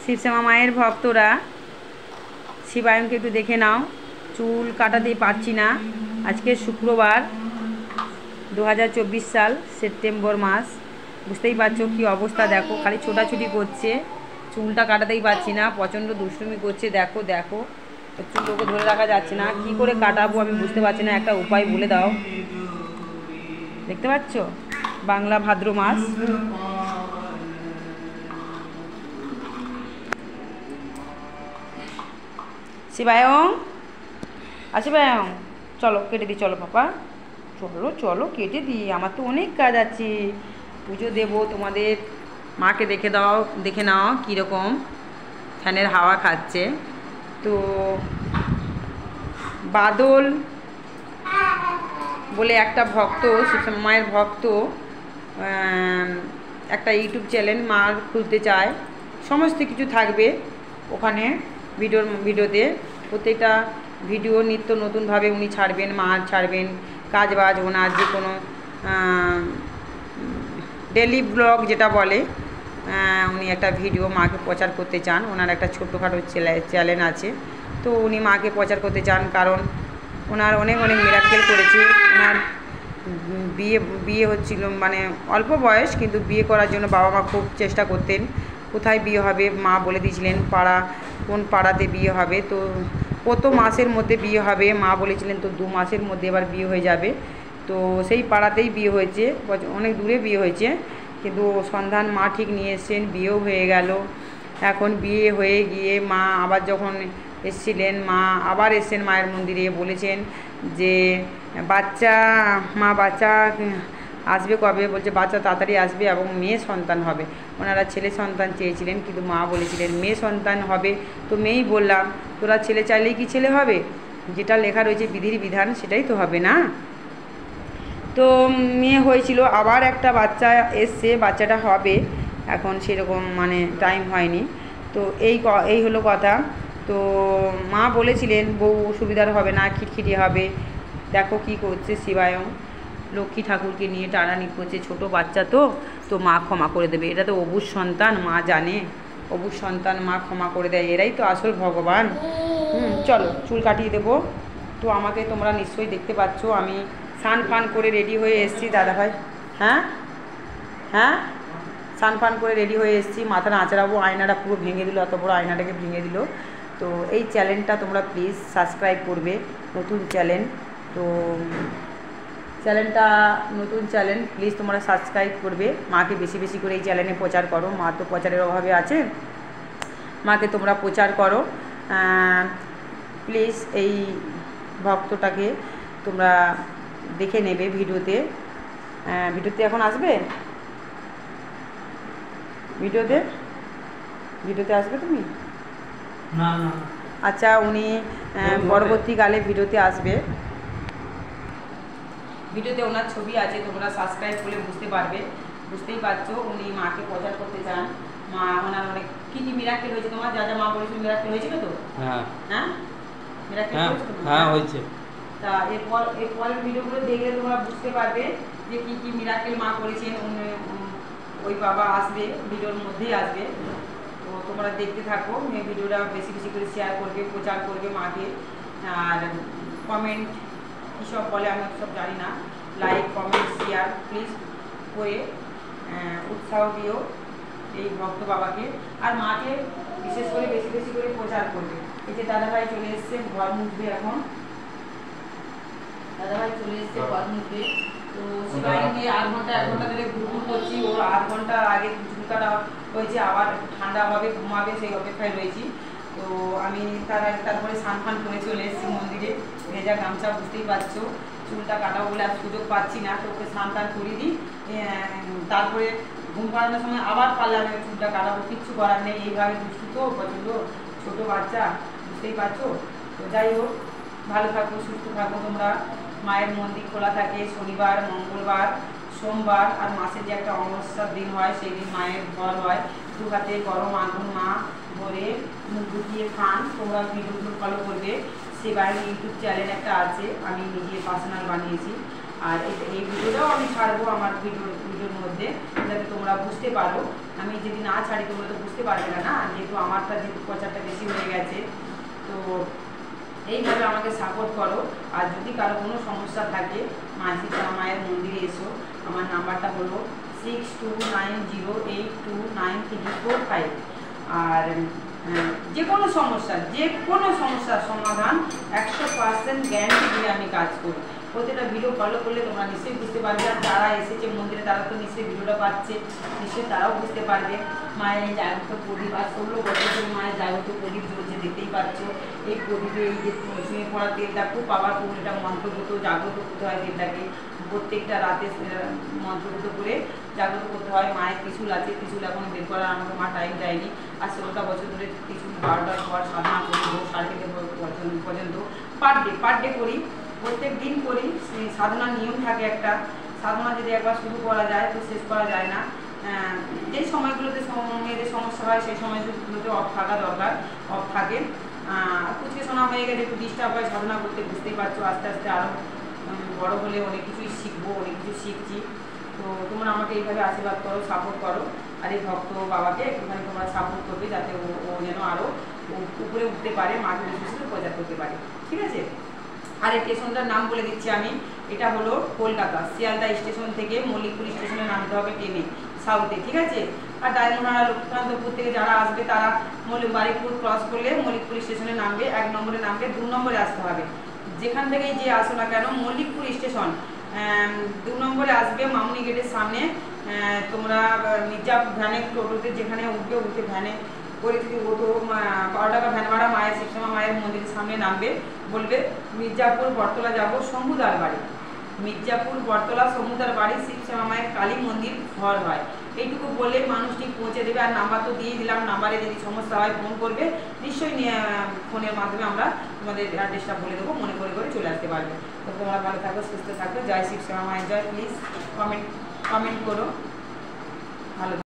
শিবশ্যামা মায়ের ভক্তরা শিবায়নকে একটু দেখে নাও। চুল কাটাতেই পারছি না। আজকে শুক্রবার 2024 সাল সেপ্টেম্বর মাস। বুঝতেই পারছো কি অবস্থা, দেখো খালি ছোটাছুটি করছে, চুলটা কাটাতেই পারছি না, প্রচণ্ড দুষ্টুমি করছে। দেখো দেখো চুলটাকে ধরে রাখা যাচ্ছে না, কি করে কাটাবো আমি বুঝতে পারছি না, একটা উপায় বলে দাও। দেখতে পাচ্ছ বাংলা ভাদ্র মাস। শিবায়ং শিবায়ং চলো কেটে দিই, চলো পাপা চলো চলো কেটে দিই, আমার তো অনেক কাজ আছে, পুজো দেবো। তোমাদের মাকে দেখে দাও, দেখে নাও কীরকম ফ্যানের হাওয়া খাচ্ছে। তো বাদল বলে একটা ভক্ত, শিবশ্যামা মায়ের ভক্ত, একটা ইউটিউব চ্যানেল মার খুলতে চায়, সমস্ত কিছু থাকবে ওখানে ভিডিওতে। প্রত্যেকটা ভিডিও নিত্য নতুনভাবে উনি ছাড়বেন, মার ছাড়বেন, কাজ বাজ ওনার যে কোনো ডেলি ব্লগ যেটা বলে, উনি একটা ভিডিও মাকে প্রচার করতে চান। ওনার একটা ছোটোখাটো চ্যানেল আছে, তো উনি মাকে প্রচার করতে চান, কারণ ওনার অনেক অনেক মিরাকেল করেছে। ওনার বিয়ে হচ্ছিল, মানে অল্প বয়স, কিন্তু বিয়ে করার জন্য বাবা মা খুব চেষ্টা করতেন, কোথায় বিয়ে হবে মা বলে দিয়েছিলেন, কোন পাড়াতে বিয়ে হবে। তো কত মাসের মধ্যে বিয়ে হবে মা বলেছিলেন, তো 2 মাসের মধ্যে এবার বিয়ে হয়ে যাবে। তো সেই পাড়াতেই বিয়ে হয়েছে, অনেক দূরে বিয়ে হয়েছে, কিন্তু সন্ধান মা ঠিক নিয়ে এসছেন, বিয়েও হয়ে গেল। এখন বিয়ে হয়ে গিয়ে মা আবার যখন এসেছিলেন, মা আবার এসছেন মায়ের মন্দিরে, বলেছেন যে বাচ্চা আসবে কবে, বলছে বাচ্চা তাড়াতাড়ি আসবে এবং মেয়ে সন্তান হবে। ওনারা ছেলে সন্তান চেয়েছিলেন, কিন্তু মা বলেছিলেন মেয়ে সন্তান হবে। তো মেয়েই বললাম, তোরা ছেলে চাইলেই কি ছেলে হবে? যেটা লেখা রয়েছে বিধির বিধান সেটাই তো হবে না। তো মেয়ে হয়েছিল, আবার একটা বাচ্চা এসছে, বাচ্চাটা হবে, এখন সেরকম মানে টাইম হয়নি। তো এই হলো কথা। তো মা বলেছিলেন বউ সুবিধার হবে না, খিটখিটি হবে। দেখো কি করছে শিবায়ং, লক্ষ্মী ঠাকুরকে নিয়ে টানানি করছে, ছোটো বাচ্চা তো মা ক্ষমা করে দেবে, এটা তো অবুঝ সন্তান, মা জানে অবুঝ সন্তান মা ক্ষমা করে দেয়, এরাই তো আসল ভগবান। চলো চুল কাটিয়ে দেবো। তো আমাকে তোমরা নিশ্চয়ই দেখতে পাচ্ছ, আমি স্নান ফান করে রেডি হয়ে এসেছি দাদাভাই। হ্যাঁ হ্যাঁ স্নান ফান করে রেডি হয়ে এসেছি, মাথাটা আঁচড়াবো, আয়নাটা পুরো ভেঙে দিল, এত বড় আয়নাটাকে ভেঙে দিল। তো এই চ্যানেলটা তোমরা প্লিজ সাবস্ক্রাইব করবে, নতুন চ্যানেল। তো চ্যানেলটা নতুন চ্যানেল, প্লিজ তোমরা সাবস্ক্রাইব করবে, মাকে বেশি বেশি করে এই চ্যানেলে প্রচার করো, মা তো প্রচারের অভাবে আছে, মাকে তোমরা প্রচার করো প্লিজ। এই ভক্তটাকে তোমরা দেখে নেবে ভিডিওতে এখন আসবে, ভিডিওতে আসবে তুমি? না না আচ্ছা, উনি পরবর্তীকালে ভিডিওতে আসবে, ভিডিওতে ওনার ছবি আছে, তোমরা সাবস্ক্রাইব করলে বুঝতেই পারছো উনি মাকে প্রচার করতে চান। মা ওনার অনেক কী কী মিরাকেল হয়েছে, তোমার যা যা মা বলেছিল মিরাকেল হয়েছিল তো? হ্যাঁ হ্যাঁ মিরাকেল হয়েছে তো? হ্যাঁ হয়েছে। তা এরপরের ভিডিওগুলো দেখলে তোমরা বুঝতে পারবে যে কী কী মিরাকেল মা করেছেন। ওই বাবা আসবে, ভিডিওর মধ্যেই আসবে, তো তোমরা দেখতে থাকো। ভিডিওটা বেশি বেশি করে শেয়ার করবে, প্রচার করবে মাকে, আর কমেন্ট কী সব বলে আমি সব জানি না, লাইক কমেন্ট শেয়ার প্লিজ করে উৎসাহ দিও এই ভক্ত বাবাকে, আর মাকে বিশেষ করে বেশি বেশি করে প্রচার করবে। এই যে দাদাভাই চলে এসছে, ঘর মুছবে এখন, দাদাভাই চলে এসছে ঘর মুছবে। তো শিবায়নকে 1 ঘন্টা ধরে ঘুরঘুর করছি, ওর 8 ঘন্টা আগে চুল কাটা হয়েছে, আবার ঠান্ডা হবে ঘুমাবে সেই অপেক্ষায় রয়েছি। তো আমি তারপরে স্নান ফান করে চলে এসেছি মন্দিরে, ভেজা গামছা, বুঝতেই পারছো চুলটা কাটাবো বলে আর সুযোগ পাচ্ছি না, তো ওকে স্নান টান করিয়ে দিই, তারপরে ঘুম পাড়ানোর সময় আবার পারলে আমি চুলটা কাটাবো, কিচ্ছু করার নেই, এইভাবে দুষ্টু তো প্রচণ্ড, ছোটো বাচ্চা, বুঝতেই পারছো। তো যাই হোক, ভালো থাকো, সুস্থ থাকো তোমরা। মায়ের মন্দির খোলা থাকে শনিবার, মঙ্গলবার, সোমবার, আর মাসে যে একটা অমাবস্যার দিন হয় সেই দিন মায়ের ঘর হয়, 2 হাতে গরম আগুন মা ভরে মুখ ঢুকিয়ে খান। তোমরা ভিডিওগুলো ফলো করবে। শিবায়ন ইউটিউব চ্যানেল একটা আছে, আমি নিজে পার্সোনাল বানিয়েছি, আর এই ভিডিওটাও আমি ছাড়বো আমার ভিডিওর মধ্যে, যাতে তোমরা বুঝতে পারো। আমি যদি না ছাড়ি তোমরা তো বুঝতে পারবে না, না যেহেতু আমারটা যেহেতু প্রচারটা বেশি হয়ে গেছে। তো এইভাবে আমাকে সাপোর্ট করো। আর যদি কারো কোনো সমস্যা থাকে মাঝি মায়ের মন্দিরে এসো। আমার নাম্বারটা হলো 6290829345। আর যে কোনো সমস্যার সমাধান 100% গ্যারান্টি দিয়ে আমি কাজ করি। প্রত্যেকটা ভিডিও ফলো করলে তোমরা নিশ্চয়ই বুঝতে পারবে। আর যারা এসেছে মন্দিরে তারা তো নিশ্চয়ই ভিডিওটা পাচ্ছে, নিশ্চয়ই তারাও বুঝতে পারবে। মায়ের এই জাগ্রত প্রদীপ আর 16 বছর ধরে মায়ের জাগ্রত প্রদীপ জ্বলছে, দেখতেই পাচ্ছ। এই প্রদীপে এই যে শুয়ে পড়া তেলটা খুব পাওয়ারফুল, এটা মন্ত্রগত জাগ্রত করতে হয় তেলটাকে। প্রত্যেকটা রাতে মন্ত্রগত করে জাগ্রত করতে হয়। মায়ের ত্রিশূল আছে, ত্রিশূল এখন বের করার আমাকে মা টাইম দেয়নি। আর 16টা বছর ধরে ত্রিশূল 12টার পর সাধনা করি, ভোর 3:30 পর্যন্ত পার ডে করি, প্রত্যেক দিন করি। সাধনার নিয়ম থাকে একটা, সাধনা যদি একবার শুরু করা যায় তো শেষ করা যায় না। যে সময়গুলোতে মেয়েদের সমস্যা হয় সেই সময়গুলোতে অফ থাকা দরকার, অফ থাকে। কুচকে শোনা হয়ে গেলে একটু ডিস্টার্ব হয় সাধনা করতে, বুঝতেই পারছো। আস্তে আস্তে আরও বড় হলে অনেক কিছুই শিখবো, অনেক কিছু শিখছি। তো তোমরা আমাকে এইভাবে আশীর্বাদ করো, সাপোর্ট করো। আর এই ভক্ত বাবাকে একটুখানি তোমরা সাপোর্ট করবে, যাতে ও যেন আরও উপরে উঠতে পারে, মাকে সুস্থ প্রচার করতে পারে, ঠিক আছে? আর এই স্টেশনটার নাম বলে দিচ্ছি আমি, এটা হলো কলকাতা শিয়ালদা স্টেশন থেকে মল্লিকপুর স্টেশনে নামতে হবে ট্রেনে, সাউথে, ঠিক আছে? আর ডায়মন্ডহারা লক্ষ্মীকান্তপুর থেকে যারা আসবে তারা বারুইপুর ক্রস করলে মল্লিকপুর স্টেশনে নামবে, 1 নম্বরে নামবে, 2 নম্বরে আসতে হবে। যেখান থেকেই যে আসো না কেন মল্লিকপুর স্টেশন 2 নম্বরে আসবে, মামুনি গেটের সামনে। তোমরা মির্জাপুর ভ্যানে টোটোতে যেখানে উঠবে, উঠে ভ্যানে করে যদি ওঠো, 12 টাকা ভ্যান ভাড়া, মায়ের শিবশ্যামা মায়ের মন্দিরের সামনে নামবে। বলবে মির্জাপুর বটতলা যাবো, শম্ভুদার বাড়ি। মির্জাপুর বটতলা শম্ভুদার বাড়ি, শিবশ্যামা মায়ের কালী মন্দির ঘর হয়। এইটুকু বলে মানুষ ঠিক পৌঁছে দেবে। আর নাম্বার তো দিয়ে দিলাম, নাম্বারে যদি সমস্যা হয় ফোন করবে, নিশ্চয়ই ফোনের মাধ্যমে আমরা তোমাদের অ্যাড্রেসটা বলে দেবো, মনে করে করে চলে আসতে পারবে। তো তোমরা ভালো থাকো, সুস্থ থাকো। জয় শিবশ্যামা মায়ের জয়। প্লিজ কমেন্ট করো, ভালো।